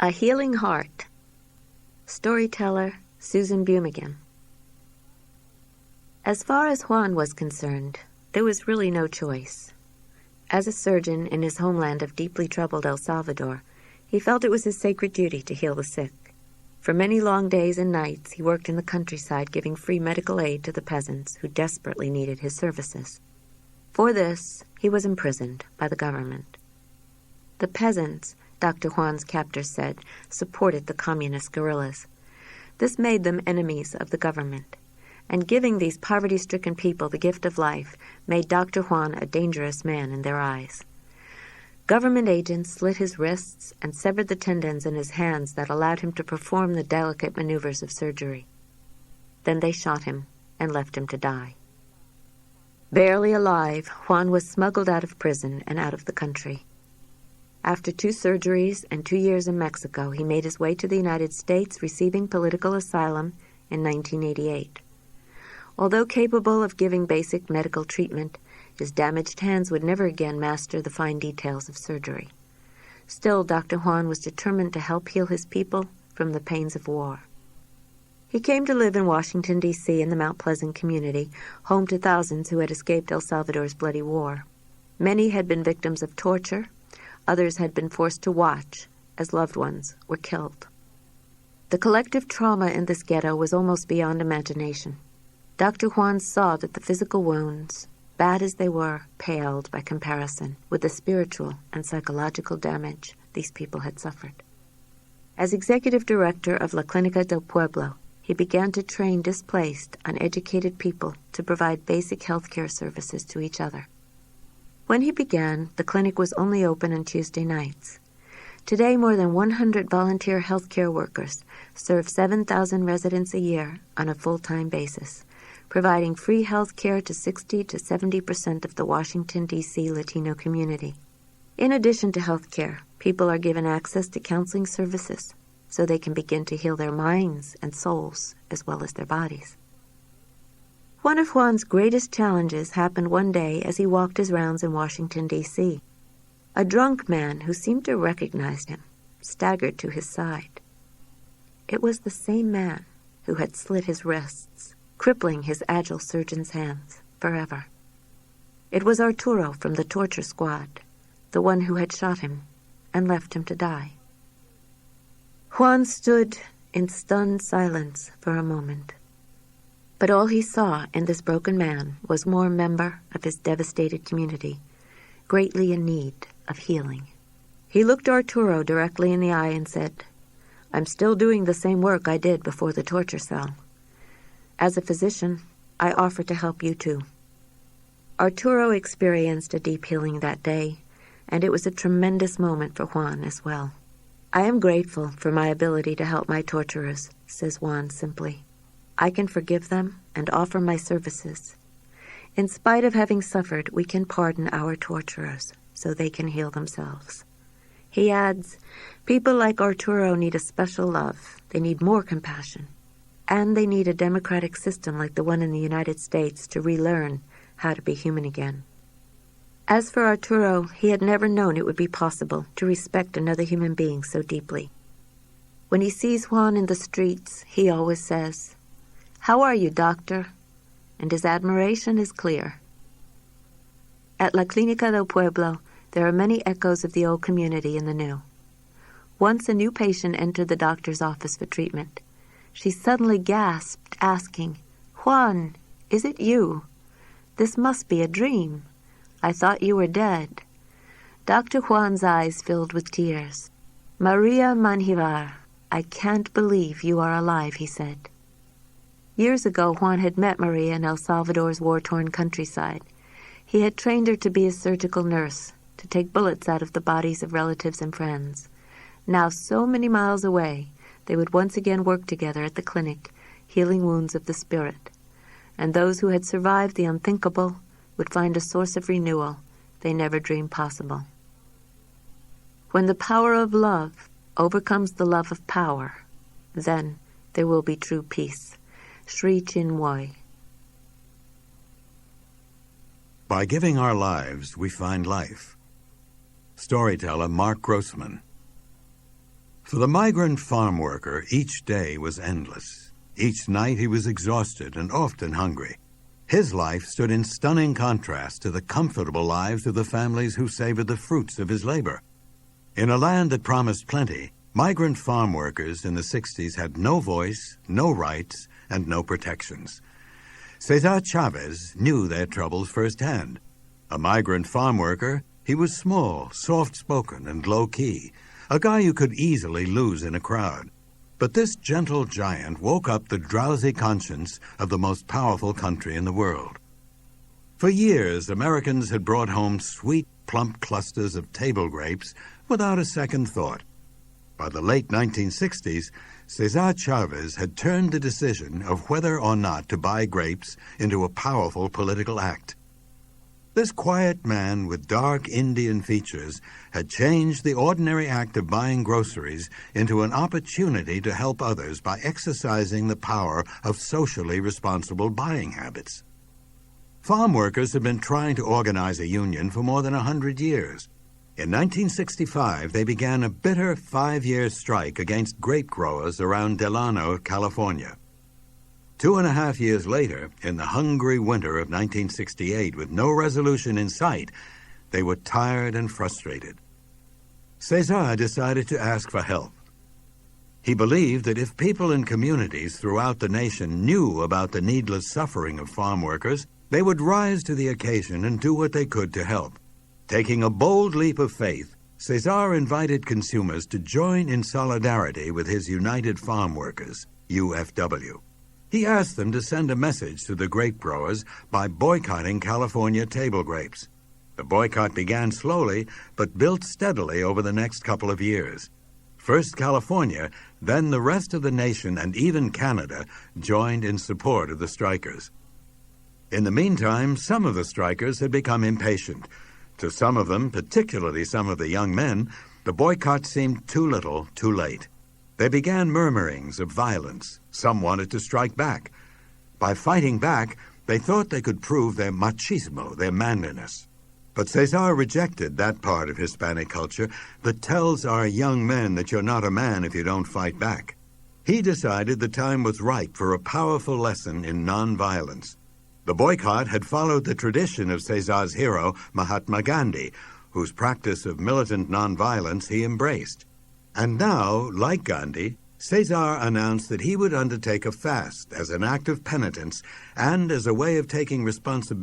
A Healing Heart. Storyteller Susan Bumigan. As far as Juan was concerned, there was really no choice. As a surgeon in his homeland of deeply troubled El Salvador, he felt it was his sacred duty to heal the sick. For many long days and nights, he worked in the countryside giving free medical aid to the peasants who desperately needed his services. For this, he was imprisoned by the government. The peasants, Dr. Juan's captors said, supported the communist guerrillas. This made them enemies of the government, and giving these poverty-stricken people the gift of life made Dr. Juan a dangerous man in their eyes. Government agents slit his wrists and severed the tendons in his hands that allowed him to perform the delicate maneuvers of surgery. Then they shot him and left him to die. Barely alive, Juan was smuggled out of prison and out of the country. After 2 surgeries and 2 years in Mexico, he made his way to the United States, receiving political asylum in 1988. Although capable of giving basic medical treatment, his damaged hands would never again master the fine details of surgery. Still, Dr. Juan was determined to help heal his people from the pains of war. He came to live in Washington, D.C. in the Mount Pleasant community, home to thousands who had escaped El Salvador's bloody war. Many had been victims of torture. Others had been forced to watch as loved ones were killed. The collective trauma in this ghetto was almost beyond imagination. Dr. Juan saw that the physical wounds, bad as they were, paled by comparison with the spiritual and psychological damage these people had suffered. As executive director of La Clínica del Pueblo, he began to train displaced, uneducated people to provide basic health care services to each other. When he began, the clinic was only open on Tuesday nights. Today, more than 100 volunteer health care workers serve 7,000 residents a year on a full-time basis, providing free health care to 60 to 70% of the Washington, D.C. Latino community. In addition to health care, people are given access to counseling services so they can begin to heal their minds and souls as well as their bodies. One of Juan's greatest challenges happened one day as he walked his rounds in Washington, D.C. A drunk man who seemed to recognize him staggered to his side. It was the same man who had slit his wrists, crippling his agile surgeon's hands forever. It was Arturo from the torture squad, the one who had shot him and left him to die. Juan stood in stunned silence for a moment. But all he saw in this broken man was more member of his devastated community, greatly in need of healing. He looked Arturo directly in the eye and said, "I'm still doing the same work I did before the torture cell. As a physician, I offer to help you too." Arturo experienced a deep healing that day, and it was a tremendous moment for Juan as well. "I am grateful for my ability to help my torturers," says Juan simply. "I can forgive them and offer my services. In spite of having suffered, we can pardon our torturers so they can heal themselves." He adds, "People like Arturo need a special love. They need more compassion. And they need a democratic system like the one in the United States to relearn how to be human again." As for Arturo, he had never known it would be possible to respect another human being so deeply. When he sees Juan in the streets, he always says, "How are you, doctor?" And his admiration is clear. At La Clínica del Pueblo, there are many echoes of the old community in the new. Once a new patient entered the doctor's office for treatment. She suddenly gasped, asking, "Juan, is it you? This must be a dream. I thought you were dead." Dr. Juan's eyes filled with tears. "Maria Manjivar, I can't believe you are alive," he said. Years ago, Juan had met Maria in El Salvador's war-torn countryside. He had trained her to be a surgical nurse, to take bullets out of the bodies of relatives and friends. Now, so many miles away, they would once again work together at the clinic, healing wounds of the spirit. And those who had survived the unthinkable would find a source of renewal they never dreamed possible. When the power of love overcomes the love of power, then there will be true peace. Sri Chinmoy. By giving our lives, we find life. Storyteller Mark Grossman. For the migrant farm worker, each day was endless. Each night he was exhausted and often hungry. His life stood in stunning contrast to the comfortable lives of the families who savored the fruits of his labor. In a land that promised plenty, migrant farm workers in the 60s had no voice, no rights, and no protections. Cesar Chavez knew their troubles firsthand. A migrant farm worker, he was small, soft-spoken, and low-key, a guy you could easily lose in a crowd. But this gentle giant woke up the drowsy conscience of the most powerful country in the world. For years, Americans had brought home sweet, plump clusters of table grapes without a second thought. By the late 1960s, Cesar Chavez had turned the decision of whether or not to buy grapes into a powerful political act. This quiet man with dark Indian features had changed the ordinary act of buying groceries into an opportunity to help others by exercising the power of socially responsible buying habits. Farm workers had been trying to organize a union for more than 100 years. In 1965, they began a bitter 5-year strike against grape growers around Delano, California. 2.5 years later, in the hungry winter of 1968, with no resolution in sight, they were tired and frustrated. Cesar decided to ask for help. He believed that if people in communities throughout the nation knew about the needless suffering of farm workers, they would rise to the occasion and do what they could to help. Taking a bold leap of faith, Cesar invited consumers to join in solidarity with his United Farm Workers, UFW. He asked them to send a message to the grape growers by boycotting California table grapes. The boycott began slowly, but built steadily over the next couple of years. First California, then the rest of the nation and even Canada joined in support of the strikers. In the meantime, some of the strikers had become impatient. To some of them, particularly some of the young men, the boycott seemed too little, too late. They began murmurings of violence. Some wanted to strike back. By fighting back, they thought they could prove their machismo, their manliness. But Cesar rejected that part of Hispanic culture that tells our young men that you're not a man if you don't fight back. He decided the time was ripe for a powerful lesson in nonviolence. The boycott had followed the tradition of Cesar's hero, Mahatma Gandhi, whose practice of militant nonviolence he embraced. And now, like Gandhi, Cesar announced that he would undertake a fast as an act of penitence and as a way of taking responsibility